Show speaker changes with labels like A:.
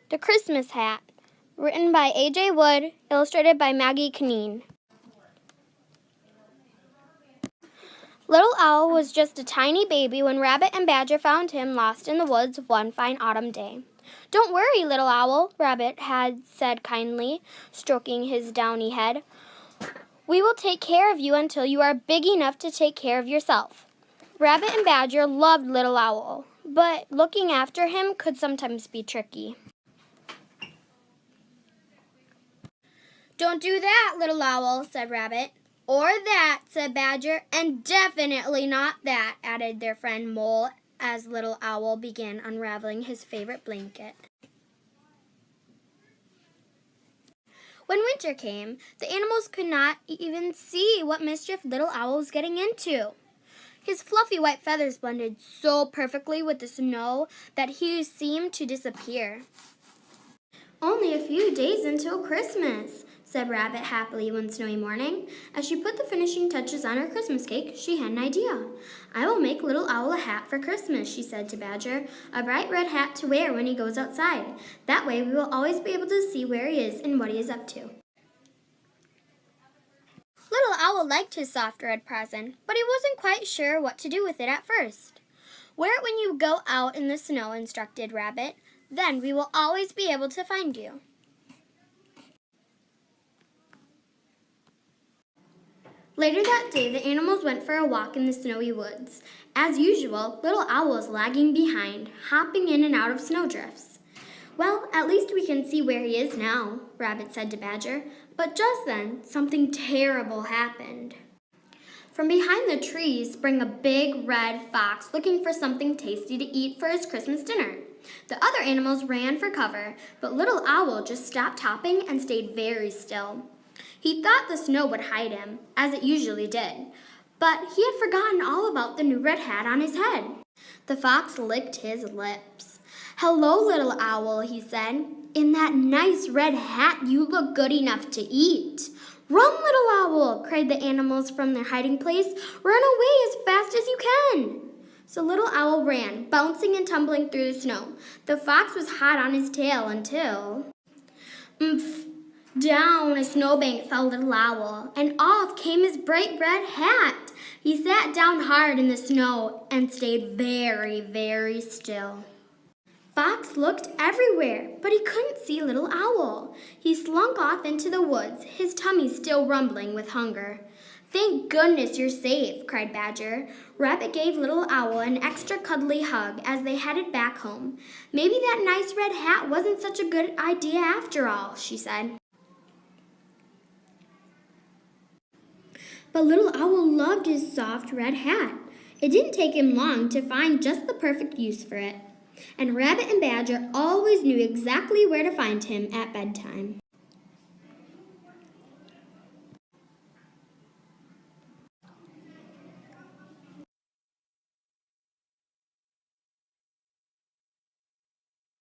A: The Christmas Hat, written by A.J. Wood, illustrated by Maggie Canine. Little Owl was just a tiny baby when Rabbit and Badger found him lost in the woods one fine autumn day. "Don't worry, Little Owl," Rabbit had said kindly, stroking his downy head. "We will take care of you until you are big enough to take care of yourself." Rabbit and Badger loved Little Owl, but looking after him could sometimes be tricky. "Don't do that, Little Owl," said Rabbit. "Or that," said Badger. "And definitely not that," added their friend Mole, as Little Owl began unraveling his favorite blanket. When winter came, the animals could not even see what mischief Little Owl was getting into. His fluffy white feathers blended so perfectly with the snow that he seemed to disappear. "Only a few days until Christmas," said Rabbit happily one snowy morning. As she put the finishing touches on her Christmas cake, she had an idea. "I will make Little Owl a hat for Christmas," she said to Badger, "a bright red hat to wear when he goes outside. That way we will always be able to see where he is and what he is up to." Little Owl liked his soft red present, but he wasn't quite sure what to do with it at first. "Wear it when you go out in the snow," instructed Rabbit. "Then we will always be able to find you." Later that day, the animals went for a walk in the snowy woods. As usual, Little Owl was lagging behind, hopping in and out of snowdrifts. "Well, at least we can see where he is now," Rabbit said to Badger. But just then, something terrible happened. From behind the trees sprang a big red fox looking for something tasty to eat for his Christmas dinner. The other animals ran for cover, but Little Owl just stopped hopping and stayed very still. He thought the snow would hide him, as it usually did, but he had forgotten all about the new red hat on his head. The fox licked his lips. "Hello, Little Owl," he said. "In that nice red hat you look good enough to eat." "Run, Little Owl!" cried the animals from their hiding place. "Run away as fast as you can!" So Little Owl ran, bouncing and tumbling through the snow. The fox was hot on his tail until... Umph! Down a snowbank fell Little Owl, and off came his bright red hat. He sat down hard in the snow and stayed very, very still. Fox looked everywhere, but he couldn't see Little Owl. He slunk off into the woods, his tummy still rumbling with hunger. "Thank goodness you're safe," cried Badger. Rabbit gave Little Owl an extra cuddly hug as they headed back home. "Maybe that nice red hat wasn't such a good idea after all," she said. But Little Owl loved his soft red hat. It didn't take him long to find just the perfect use for it. And Rabbit and Badger always knew exactly where to find him at bedtime.